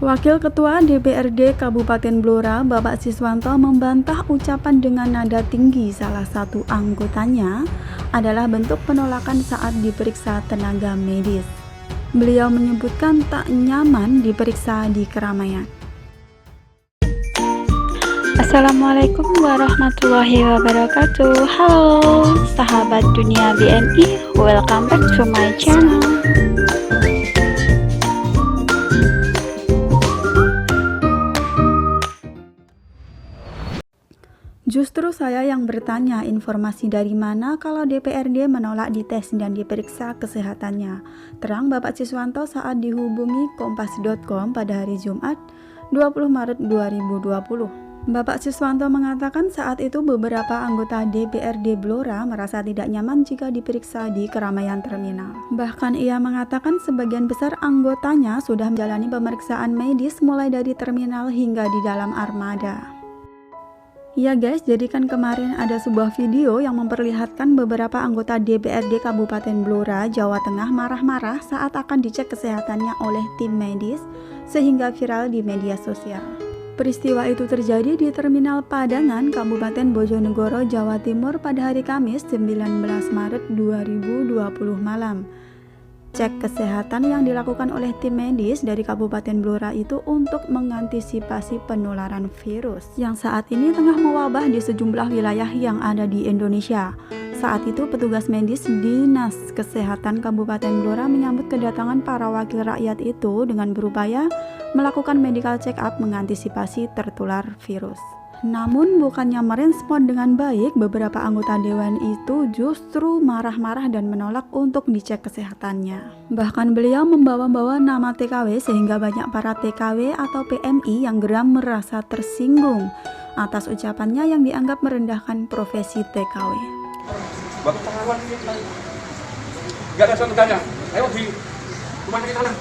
Wakil Ketua DPRD Kabupaten Blora, Bapak Siswanto membantah ucapan dengan nada tinggi salah satu anggotanya adalah bentuk penolakan saat diperiksa tenaga medis. Beliau menyebutkan tak nyaman diperiksa di keramaian. Assalamualaikum warahmatullahi wabarakatuh. Halo sahabat dunia BNI, welcome back to my channel. Justru saya yang bertanya informasi dari mana kalau DPRD menolak dites dan diperiksa kesehatannya, terang Bapak Siswanto saat dihubungi Kompas.com pada hari Jumat 20 Maret 2020. Bapak Siswanto mengatakan saat itu beberapa anggota DPRD Blora merasa tidak nyaman jika diperiksa di keramaian terminal. Bahkan ia mengatakan sebagian besar anggotanya sudah menjalani pemeriksaan medis mulai dari terminal hingga di dalam armada. Ya guys, jadi kan kemarin ada sebuah video yang memperlihatkan beberapa anggota DPRD Kabupaten Blora, Jawa Tengah marah-marah saat akan dicek kesehatannya oleh tim medis sehingga viral di media sosial. Peristiwa itu terjadi di Terminal Padangan, Kabupaten Bojonegoro, Jawa Timur pada hari Kamis 19 Maret 2020 malam. Cek kesehatan yang dilakukan oleh tim medis dari Kabupaten Blora itu untuk mengantisipasi penularan virus yang saat ini tengah mewabah di sejumlah wilayah yang ada di Indonesia. Saat itu petugas medis Dinas Kesehatan Kabupaten Blora menyambut kedatangan para wakil rakyat itu dengan berupaya melakukan medical check up mengantisipasi tertular virus. Namun bukannya merespon dengan baik, beberapa anggota dewan itu justru marah-marah dan menolak untuk dicek kesehatannya. Bahkan beliau membawa-bawa nama TKW sehingga banyak para TKW atau PMI yang geram merasa tersinggung atas ucapannya yang dianggap merendahkan profesi TKW. Bapak pengawan ini nggak ada suatu tanya. Ayo di rumah sakit sana.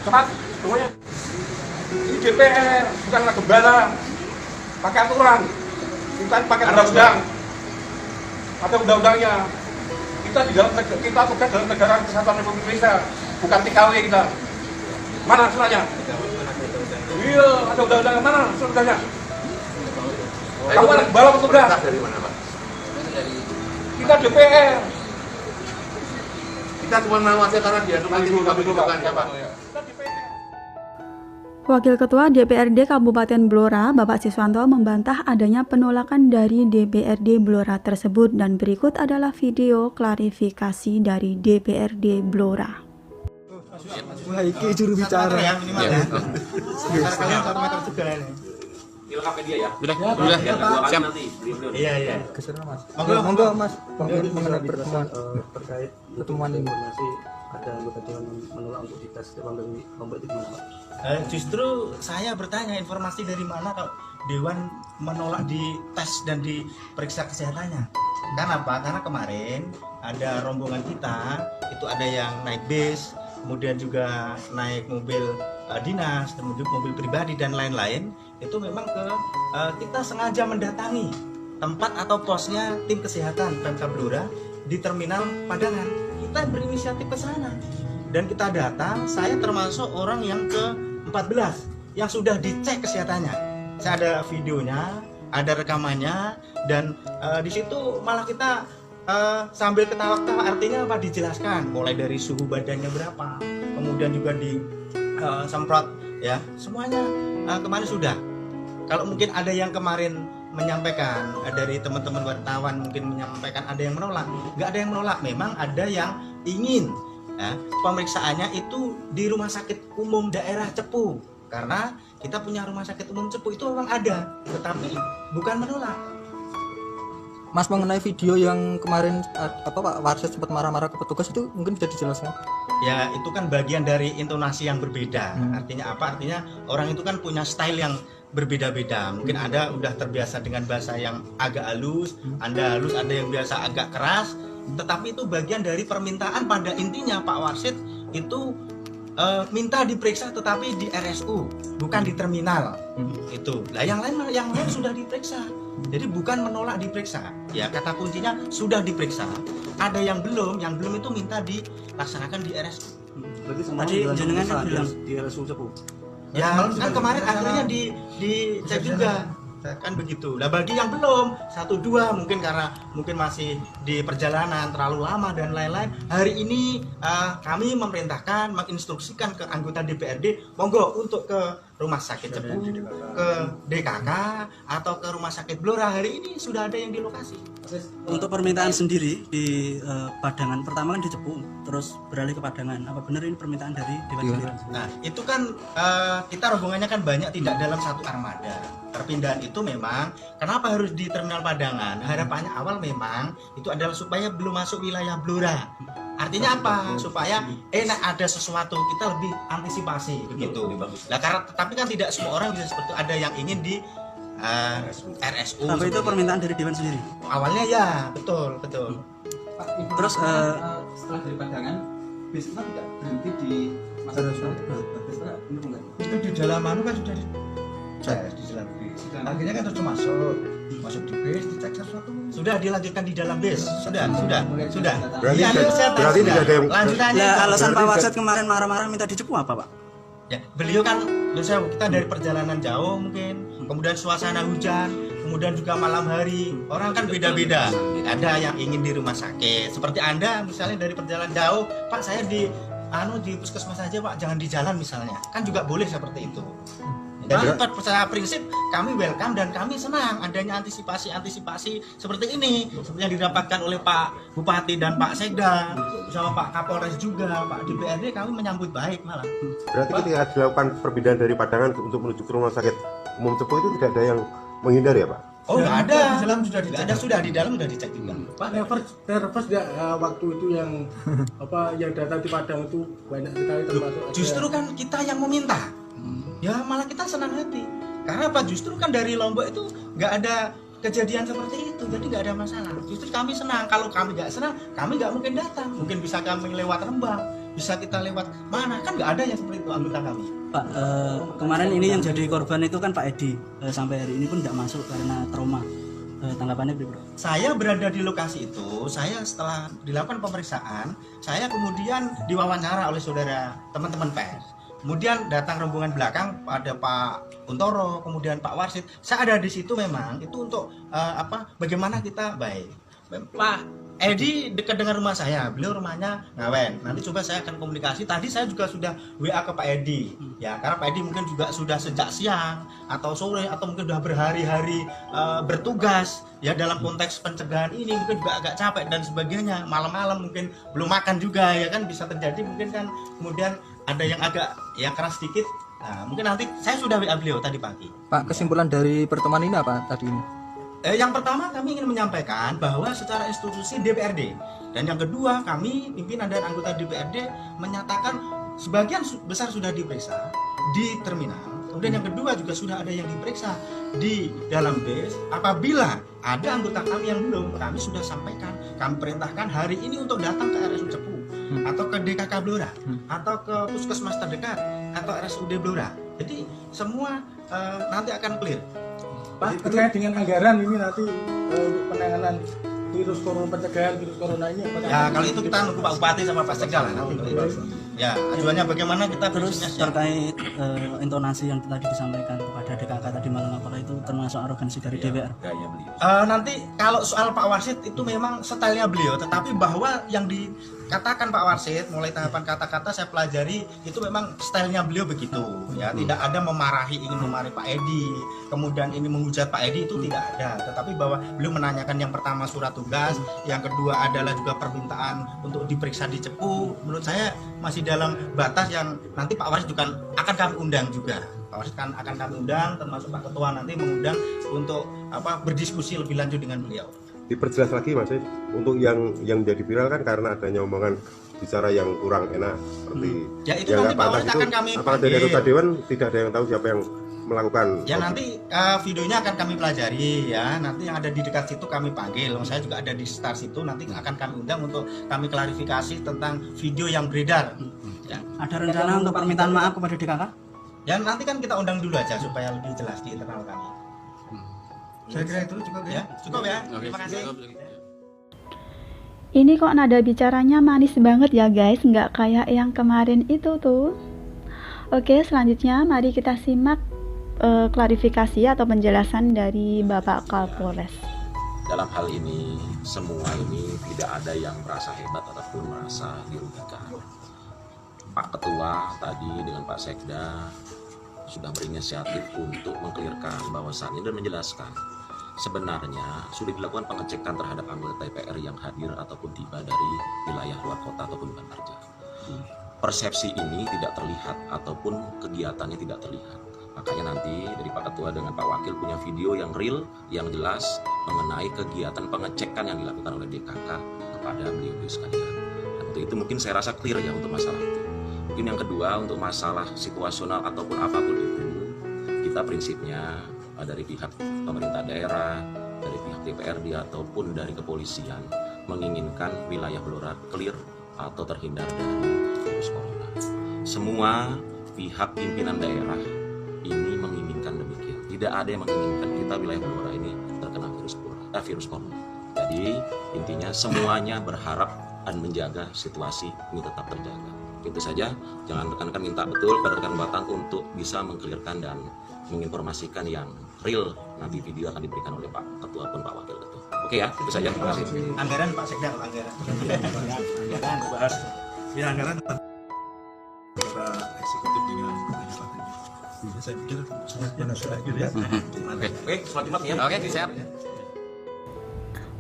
Cepat, semuanya. Ini DPR, bukanlah gembala. Pakai aturan, bukan pakai undang-undang. Ada undang-undangnya. Kita di dalam kita bekerja dalam negara kesatuan Republik Indonesia, bukan TKW kita. Mana suratnya? Iya, ada undang-undangnya. Mana suratnya? Kamu anak gembala atau enggak? Dari mana, Pak? Kita DPR. Kita cuma mengawasi karena dia nanti bukan siapa. Wakil Ketua DPRD Kabupaten Blora, Bapak Siswanto membantah adanya penolakan dari DPRD Blora tersebut dan berikut adalah video klarifikasi dari DPRD Blora. Wah, ini juru bicara ya, minimal ya. Kalian 1 meter juga ini. Dilengkapi dia ya. Udah, siap. Iya. Keseru Mas. Monggo, Mas. Mengenai pertemuan terkait pertemuan informasi ada anggota dewan menolak untuk dites Lombok itu gimana, Pak? Justru saya bertanya informasi dari mana kalau dewan menolak dites dan diperiksa kesehatannya. Kenapa? Karena kemarin ada rombongan kita, itu ada yang naik bis, kemudian juga naik mobil dinas, kemudian mobil pribadi dan lain-lain. Itu memang kita sengaja mendatangi tempat atau posnya tim kesehatan Pemkab Blora di Terminal Padangan. Kita berinisiatif ke sana dan kita datang. Saya termasuk orang yang ke-14 yang sudah dicek kesehatannya. Saya ada videonya, ada rekamannya, dan di situ malah kita sambil ketawa-ketawa, artinya apa, dijelaskan mulai dari suhu badannya berapa, kemudian juga disemprot ya, semuanya kemarin sudah. Kalau mungkin ada yang kemarin menyampaikan dari teman-teman wartawan mungkin menyampaikan ada yang menolak, nggak ada yang menolak, memang ada yang ingin ya, pemeriksaannya itu di Rumah Sakit Umum Daerah Cepu, karena kita punya Rumah Sakit Umum Cepu itu memang ada, tetapi bukan menolak. Mas, mengenai video yang kemarin Pak Warset sempat marah-marah ke petugas itu mungkin bisa dijelaskan? Ya itu kan bagian dari intonasi yang berbeda. Artinya apa? Artinya orang itu kan punya style yang berbeda-beda. Mungkin Anda udah terbiasa dengan bahasa yang agak halus, Anda halus, ada yang biasa agak keras. Tetapi itu bagian dari permintaan. Pada intinya Pak Warsit itu minta diperiksa tetapi di RSU, bukan di terminal. Itu. Lah yang lain sudah diperiksa. Jadi bukan menolak diperiksa. Ya kata kuncinya sudah diperiksa. Ada yang belum itu minta dilaksanakan di RSU. Berarti semalam Tadi dengan jenengan pemeriksaan bilang. di RSUD Cepu. Ya kan kemarin akhirnya dicek juga kan begitu. Nah bagi yang belum 1-2 mungkin karena mungkin masih di perjalanan terlalu lama dan lain-lain, hari ini kami memerintahkan menginstruksikan ke anggota DPRD monggo untuk ke rumah sakit Cepu, ke DKK atau ke rumah sakit Blora. Hari ini sudah ada yang di lokasi. Untuk permintaan sendiri di Padangan, pertama kan di Cepu, terus beralih ke Padangan. Apa benar ini permintaan dari Dewan sendiri? Nah itu kan kita rombongannya kan banyak, tidak dalam satu armada. Perpindahan itu memang kenapa harus di terminal Padangan? Harapannya awal memang itu adalah supaya belum masuk wilayah Blora. Artinya apa? Supaya ada sesuatu, kita lebih antisipasi begitu. Nah karena tapi kan tidak semua orang bisa seperti itu. Ada yang ingin di RSU. Tapi itu permintaan dari Dewan sendiri. Awalnya ya, betul. Terus setelah dari Padangan, bis itu tidak berhenti di masa Itu di dalam anu kan sudah dicek di dalam bis. Akhirnya kan terus masuk di bis, dicek sesuatu. Sudah dilanjutkan di dalam bis. Sudah. Berarti Iya, saya tes, berarti sudah. tidak ada yang Lanjutannya. Lah, itu. alasan Pak Wasit kemarin marah-marah minta di Cepu apa, Pak? Ya, beliau kan kita dari perjalanan jauh mungkin, kemudian suasana hujan, kemudian juga malam hari, orang kan beda-beda. Ada yang ingin di rumah sakit, seperti Anda misalnya dari perjalanan jauh, Pak saya di puskesmas aja Pak, jangan di jalan misalnya, kan juga boleh seperti itu. Dan secara prinsip kami welcome dan kami senang adanya antisipasi seperti ini, seperti yang didapatkan oleh Pak Bupati dan Pak Sekda, sama Pak Kapolres juga, Pak DPRD, kami menyambut baik malah. berarti ketika dilakukan perpindahan dari Padangan untuk menuju ke rumah sakit umum Cepu itu tidak ada yang menghindar ya Pak? Oh nggak ada, di dalam sudah dicek. sudah di dalam sudah dicek juga. Pak nervous ya waktu itu yang yang datang di Padang itu banyak sekali termasuk. Justru kan kita yang meminta, ya malah kita senang hati. Karena apa? Justru kan dari Lombok itu nggak ada kejadian seperti itu, jadi nggak ada masalah. Justru kami senang. Kalau kami nggak senang, kami nggak mungkin datang. Mungkin bisa kami lewat Rembang, bisa kita lewat mana, kan nggak ada yang seperti itu anggota kami. Pak, kemarin ini yang jadi korban itu kan Pak Edi, sampai hari ini pun tidak masuk karena trauma. Tanggapannya bagaimana? Saya berada di lokasi itu, saya setelah dilakukan pemeriksaan, saya kemudian diwawancara oleh saudara teman-teman pers. Kemudian datang rombongan belakang, ada Pak Untoro, kemudian Pak Warsit. Saya ada di situ memang itu untuk bagaimana kita baik. Pak Edi dekat dengan rumah saya, beliau rumahnya Ngawen. Nanti coba saya akan komunikasi. Tadi saya juga sudah WA ke Pak Edi, ya karena Pak Edi mungkin juga sudah sejak siang atau sore atau mungkin sudah berhari-hari bertugas ya dalam konteks pencegahan ini, mungkin juga agak capek dan sebagainya. Malam-malam mungkin belum makan juga ya kan, bisa terjadi mungkin kan. Kemudian ada yang agak ya keras sedikit. Nah, mungkin nanti saya sudah WA beliau tadi pagi. Pak, kesimpulan dari pertemuan ini apa tadi ini? Yang pertama kami ingin menyampaikan bahwa secara institusi DPRD, dan yang kedua kami pimpinan dan anggota DPRD menyatakan sebagian besar sudah diperiksa di terminal, kemudian yang kedua juga sudah ada yang diperiksa di dalam bis. Apabila ada anggota kami yang belum, kami sudah sampaikan, kami perintahkan hari ini untuk datang ke RSUD Cepu atau ke DKK Blora atau ke puskesmas terdekat atau RSUD Blora. Jadi semua nanti akan clear. Pak, terkait dengan anggaran ini nanti untuk penanganan pencegahan virus corona ini apakah Ya kalau itu kita nunggu Pak Bupati sama Pak Sekda lah nanti. Ya ajuannya bagaimana kita Terus prinsipnya siap. terkait intonasi yang tadi disampaikan kepada DKK tadi malam, apakah itu termasuk arogansi dari DPR? Nanti kalau soal Pak Warsit itu memang stylenya beliau, tetapi bahwa yang dikatakan Pak Warsit mulai tahapan kata-kata saya pelajari itu memang stylenya beliau begitu ya, tidak ada ingin memarahi Pak Edi, kemudian ini menghujat Pak Edi, itu tidak ada, tetapi bahwa beliau menanyakan yang pertama surat tugas, yang kedua adalah juga permintaan untuk diperiksa di Cepu. Menurut saya masih dalam batas yang nanti Pak Warsit juga akan kami undang juga. Pak Warsit kan akan kami undang, termasuk Pak Ketua nanti mengundang untuk berdiskusi lebih lanjut dengan beliau. Diperjelas lagi Mas, untuk yang jadi viral kan karena adanya omongan bicara yang kurang enak seperti Ya itu yang nanti nggak Pak pantas Warsit itu. akan kami Apakah dari anggota Dewan tidak ada yang tahu siapa yang melakukan? Ya nanti videonya akan kami pelajari ya. Nanti yang ada di dekat situ kami panggil. Saya juga ada di sekitar situ. Nanti akan kami undang untuk kami klarifikasi tentang video yang beredar. Ya. Ada rencana untuk permintaan maaf kepada DKK? Ya nanti kan kita undang dulu aja supaya lebih jelas di internal kami. saya kira itu cukup Ya cukup ya. Terima kasih. Ini kok nada bicaranya manis banget ya guys, nggak kayak yang kemarin itu tuh. Oke, selanjutnya mari kita simak klarifikasi atau penjelasan dari Bapak Kapolres. Dalam hal ini, semua ini tidak ada yang merasa hebat ataupun merasa dirugikan. Pak Ketua tadi dengan Pak Sekda sudah berinisiatif untuk mengklirkan bahwasannya dan menjelaskan sebenarnya sudah dilakukan pengecekan terhadap anggota DPR yang hadir ataupun tiba dari wilayah luar kota ataupun Banjarja. Persepsi ini tidak terlihat ataupun kegiatannya tidak terlihat. Makanya nanti dari Pak Ketua dengan Pak Wakil punya video yang real, yang jelas mengenai kegiatan pengecekan yang dilakukan oleh DKK kepada beliau-beliau sekalian. Dan untuk itu mungkin saya rasa clear ya untuk masalah itu. Mungkin yang kedua untuk masalah situasional ataupun apapun itu, kita prinsipnya dari pihak pemerintah daerah, dari pihak DPRD ataupun dari kepolisian menginginkan wilayah Blora clear atau terhindar dari virus corona. Semua pihak pimpinan daerah ini menginginkan demikian. Tidak ada yang menginginkan kita wilayah Blora ini terkena virus corona. Jadi intinya semuanya berharap dan menjaga situasi ini tetap terjaga. Itu saja, jangan rekan-rekan minta betul pada rekan Batang untuk bisa mengklirkan dan menginformasikan yang real. Nanti video akan diberikan oleh Pak Ketua pun Pak Wakil Ketua. Oke ya, itu saja. Terima kasih. Anggaran Pak Sekda, anggaran. Anggaran bahas ya anggaran Para eksekutif dengan saya pikir sudah ya. Oke, selamat ya. Oke, siap.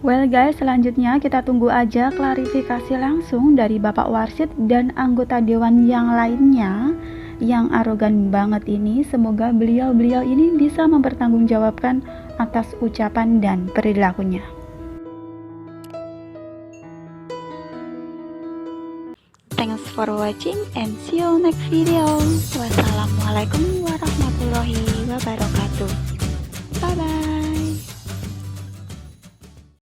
Well guys, selanjutnya kita tunggu aja klarifikasi langsung dari Bapak Warsid dan anggota dewan yang lainnya yang arogan banget ini. Semoga beliau-beliau ini bisa mempertanggungjawabkan atas ucapan dan perilakunya. Thanks for watching and see you next video. Wassalamualaikum warahmatullahi wabarakatuh.